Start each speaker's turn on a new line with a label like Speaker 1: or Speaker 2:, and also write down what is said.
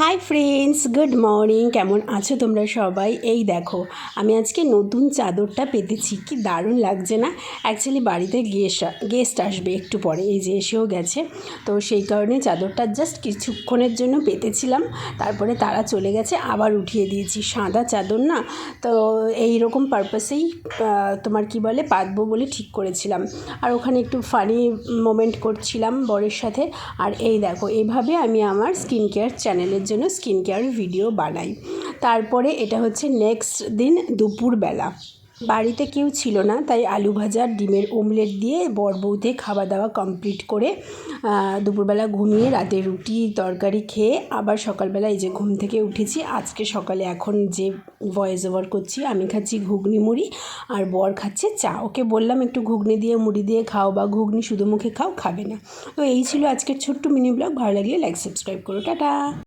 Speaker 1: Hi friends, good morning. কেমন আছো তোমরা সবাই? এই দেখো, আমি আজকে নতুন চাদরটা পেতেছি। কি দারুণ লাগছে না? অ্যাকচুয়ালি বাড়িতে গেস্ট আসবে একটু পরে, এই যে এসেও গেছে। তো সেই কারণে চাদরটা জাস্ট কিছুক্ষণের জন্য পেতেছিলাম, তারপরে তারা চলে গেছে, আবার উঠিয়ে দিয়েছি। সাদা চাদর না, তো এই রকম পারপাসেই তোমার কি বলে পাতবো বলে ঠিক করেছিলাম। আর ওখানে একটু ফানি মোমেন্ট করছিলাম বরের সাথে। আর এই দেখো, এইভাবে আমি আমার স্কিন কেয়ার চ্যানেলের জন্য স্কিন কেয়ার ভিডিও বানাই। তারপরে এটা হচ্ছে নেক্সট দিন দুপুরবেলা। বাড়িতে কেউ ছিল না, তাই আলু ভাজা ডিমের অমলেট দিয়ে বর বউতে খাওয়া দাওয়া কমপ্লিট করে দুপুরবেলা ঘুমিয়ে রাতে রুটি তরকারি খেয়ে আবার সকালবেলা এই যে ঘুম থেকে উঠেছি। আজকে সকালে এখন যে ভয়েস ওভার করছি, আমি খাচ্ছি ঘুগনি মুড়ি আর বর খাচ্ছে চা। ওকে বললাম একটু ঘুগনি দিয়ে মুড়ি দিয়ে খাও, বা ঘুগনি শুধু মুখে খাও, খাবে না। তো এই ছিল আজকের ছোট্ট মিনি ব্লগ। ভালো লাগলে লাইক সাবস্ক্রাইব করো। টাটা।